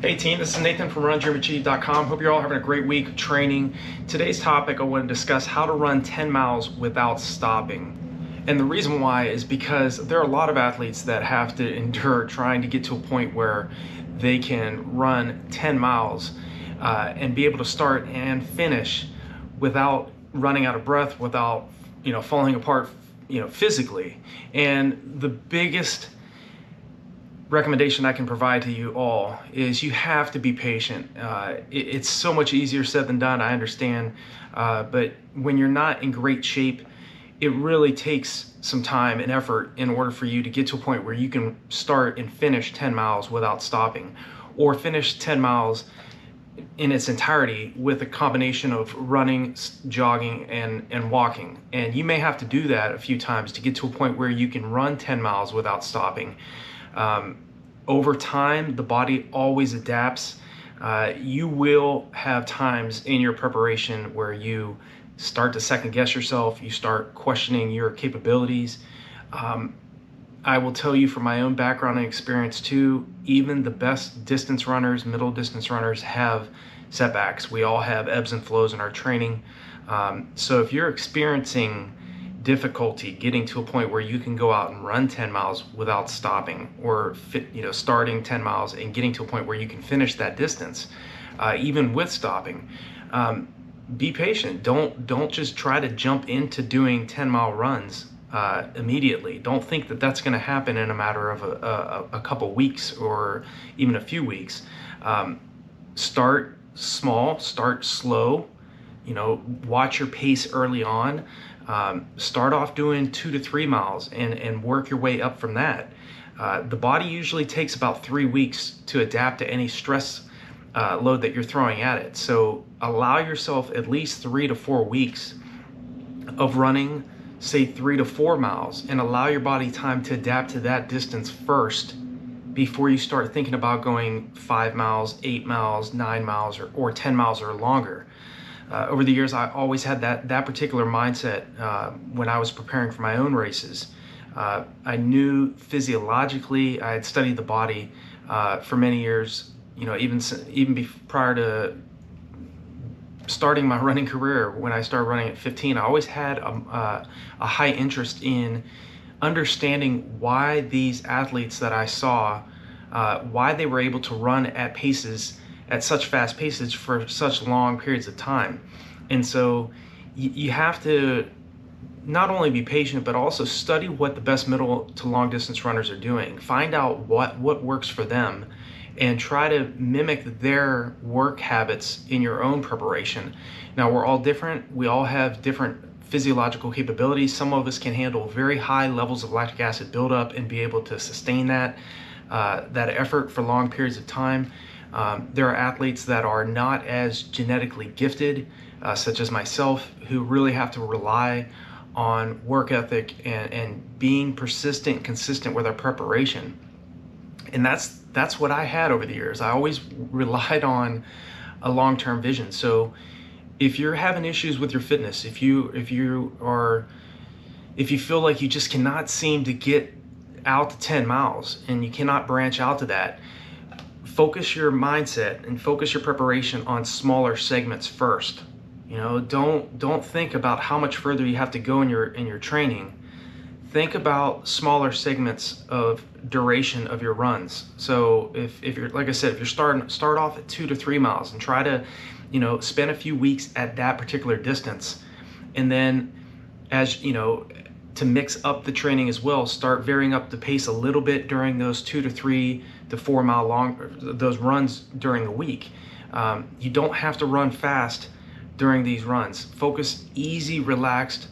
Hey team, this is Nathan from RunDreamAchieve.com. Hope you're all having a great week of training. Today's topic, I want to discuss how to run 10 miles without stopping. And the reason why is because there are a lot of athletes that have to endure trying to get to a point where they can run 10 miles and be able to start and finish without running out of breath, without falling apart physically. And the biggest recommendation I can provide to you all is you have to be patient. It's so much easier said than done, I understand, but when you're not in great shape, it really takes some time and effort in order for you to get to a point where you can start and finish 10 miles without stopping, or finish 10 miles in its entirety with a combination of running, jogging, and walking. And you may have to do that a few times to get to a point where you can run 10 miles without stopping. Over time, the body always adapts. You will have times in your preparation where you start to second guess yourself, you start questioning your capabilities. I will tell you from my own background and experience too, even the best distance runners, middle distance runners have setbacks. We all have ebbs and flows in our training. So if you're experiencing difficulty getting to a point where you can go out and run 10 miles without stopping, or starting 10 miles and getting to a point where you can finish that distance, even with stopping, be patient. Don't just try to jump into doing 10-mile runs immediately. Don't think that that's going to happen in a matter of a couple weeks or even a few weeks. Start small, start slow, watch your pace early on. Start off doing 2 to 3 miles and work your way up from that. The body usually takes about 3 weeks to adapt to any stress load that you're throwing at it. So allow yourself at least 3 to 4 weeks of running, say 3 to 4 miles, and allow your body time to adapt to that distance first before you start thinking about going 5 miles, 8 miles, 9 miles, or 10 miles or longer. Over the years, I always had that particular mindset when I was preparing for my own races. I knew physiologically, I had studied the body for many years, even prior to starting my running career. When I started running at 15, I always had a high interest in understanding why these athletes that I saw, why they were able to run at such fast paces for such long periods of time. And so you have to not only be patient, but also study what the best middle to long distance runners are doing. Find out what works for them and try to mimic their work habits in your own preparation. Now, we're all different. We all have different physiological capabilities. Some of us can handle very high levels of lactic acid buildup and be able to sustain that effort for long periods of time. There are athletes that are not as genetically gifted, such as myself, who really have to rely on work ethic and being persistent and consistent with our preparation. And that's what I had over the years. I always relied on a long-term vision. So if you're having issues with your fitness, if you feel like you just cannot seem to get out to 10 miles and you cannot branch out to that, focus your mindset and focus your preparation on smaller segments first. Don't think about how much further you have to go in your training. Think about smaller segments of duration of your runs. So if you're, like I said, if you're start off at 2 to 3 miles and try to, spend a few weeks at that particular distance, and then to mix up the training as well, start varying up the pace a little bit during those 2 to 3 to 4 mile those runs during the week. You don't have to run fast during these runs. Focus easy, relaxed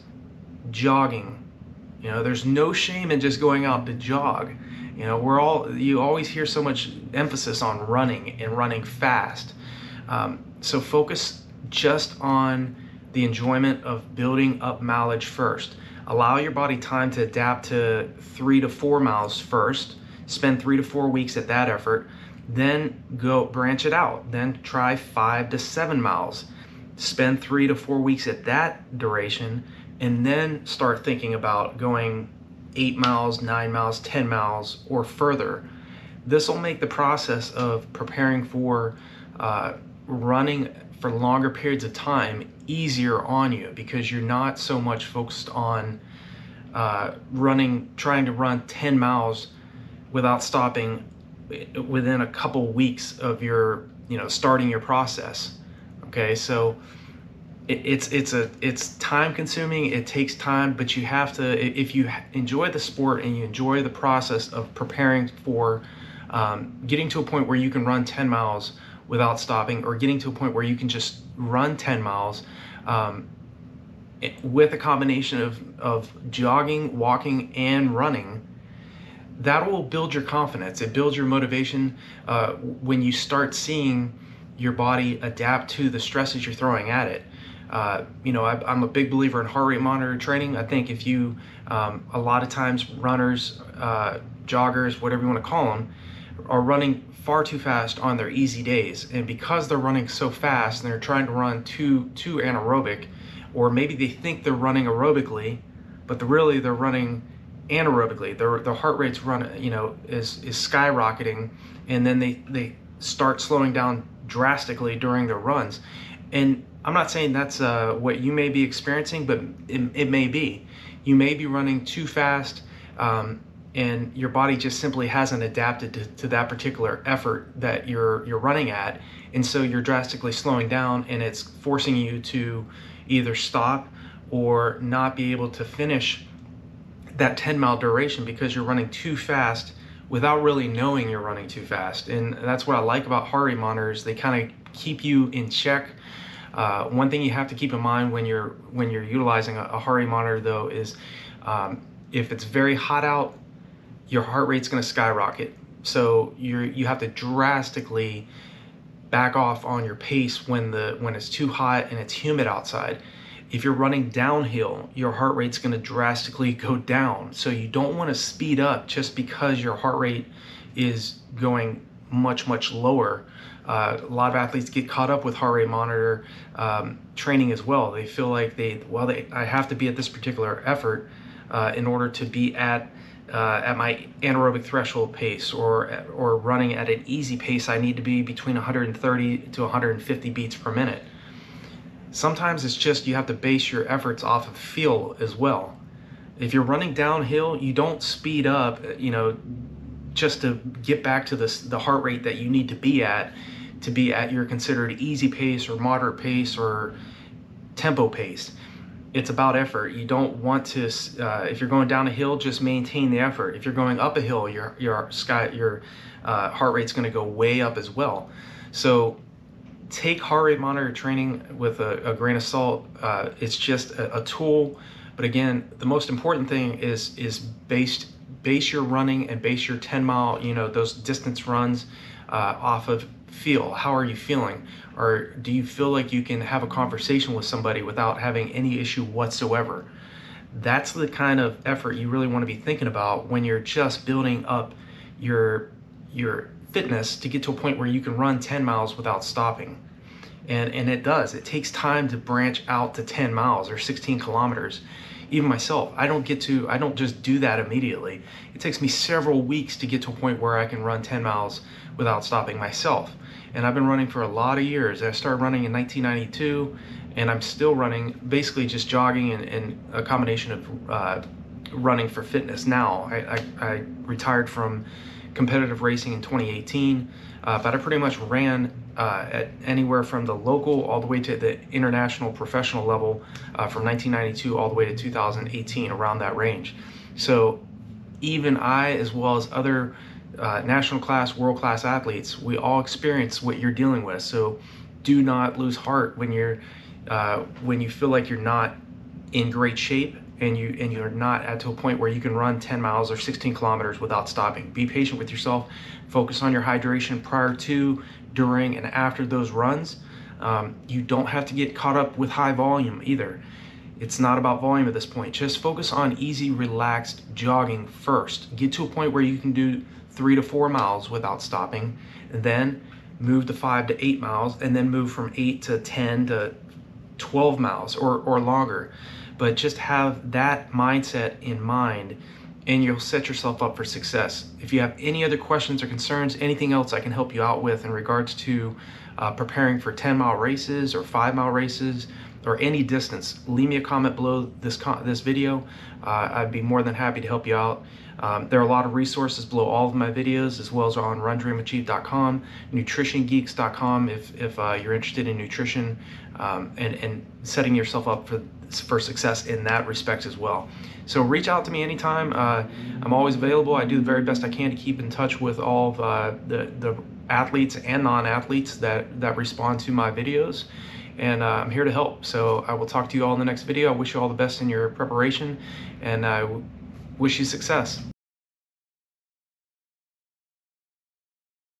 jogging. There's no shame in just going out to jog. You always hear so much emphasis on running and running fast. So focus just on the enjoyment of building up mileage first. Allow your body time to adapt to 3 to 4 miles first. Spend 3 to 4 weeks at that effort. Then go branch it out. Then try 5 to 7 miles. Spend 3 to 4 weeks at that duration, and then start thinking about going 8 miles, 9 miles, 10 miles, or further. This will make the process of preparing for running for longer periods of time easier on you, because you're not so much focused on trying to run 10 miles without stopping within a couple weeks of your, starting your process. Okay, so it's time consuming, it takes time, but you have to, if you enjoy the sport and you enjoy the process of preparing for getting to a point where you can run 10 miles without stopping, or getting to a point where you can just run 10 miles with a combination of jogging, walking, and running, that will build your confidence. It builds your motivation when you start seeing your body adapt to the stresses you're throwing at it. I'm a big believer in heart rate monitor training. I think if you, a lot of times runners, joggers, whatever you want to call them, are running far too fast on their easy days. And because they're running so fast and they're trying to run too anaerobic, or maybe they think they're running aerobically, but really they're running anaerobically. Their heart rate's is skyrocketing, and then they start slowing down drastically during their runs. And I'm not saying that's what you may be experiencing, but it may be. You may be running too fast, and your body just simply hasn't adapted to that particular effort that you're running at, and so you're drastically slowing down, and it's forcing you to either stop or not be able to finish that 10-mile duration because you're running too fast without really knowing you're running too fast. And that's what I like about heart rate monitors. They kind of keep you in check. One thing you have to keep in mind when you're utilizing a heart rate monitor, though, is if it's very hot out, your heart rate's going to skyrocket. So you have to drastically back off on your pace when it's too hot and it's humid outside. If you're running downhill, your heart rate's going to drastically go down. So you don't want to speed up just because your heart rate is going much lower. A lot of athletes get caught up with heart rate monitor training as well. They feel like I have to be at this particular effort in order to be at my anaerobic threshold pace, or running at an easy pace. I need to be between 130 to 150 beats per minute. Sometimes it's just you have to base your efforts off of feel as well. If you're running downhill, you don't speed up, just to get back to the heart rate that you need to be at your considered easy pace or moderate pace or tempo pace. It's about effort. You don't want to, if you're going down a hill, just maintain the effort. If you're going up a hill, your heart rate's going to go way up as well. So take heart rate monitor training with a grain of salt. It's just a tool. But again, the most important thing is base your running and base your 10-mile, those distance runs off of feel. How are you feeling? Or do you feel like you can have a conversation with somebody without having any issue whatsoever? That's the kind of effort you really want to be thinking about when you're just building up your fitness to get to a point where you can run 10 miles without stopping. And it takes time to branch out to 10 miles or 16 kilometers. Even myself, I don't just do that immediately. It takes me several weeks to get to a point where I can run 10 miles without stopping myself. And I've been running for a lot of years. I started running in 1992, and I'm still running, basically just jogging and a combination of running for fitness now. I retired from competitive racing in 2018, but I pretty much ran at anywhere from the local all the way to the international professional level from 1992 all the way to 2018, around that range. So even I, as well as other national class, world class athletes, we all experience what you're dealing with. So do not lose heart when you feel like you're not in great shape and you're not at to a point where you can run 10 miles or 16 kilometers without stopping. Be patient with yourself. Focus on your hydration prior to, during, and after those runs. You don't have to get caught up with high volume either. It's not about volume at this point. Just focus on easy, relaxed jogging first. Get to a point where you can do 3 to 4 miles without stopping, and then move to 5 to 8 miles, and then move from 8 to 10 to 12 miles or longer. But just have that mindset in mind and you'll set yourself up for success. If you have any other questions or concerns, anything else I can help you out with in regards to preparing for 10-mile races or 5-mile races or any distance, leave me a comment below this video. I'd be more than happy to help you out. There are a lot of resources below all of my videos, as well as on RunDreamAchieve.com, NutritionGeeks.com if you're interested in nutrition and setting yourself up for success in that respect as well. So reach out to me anytime. I'm always available. I do the very best I can to keep in touch with all of the athletes and non-athletes that respond to my videos. And I'm here to help. So I will talk to you all in the next video. I wish you all the best in your preparation, and I wish you success.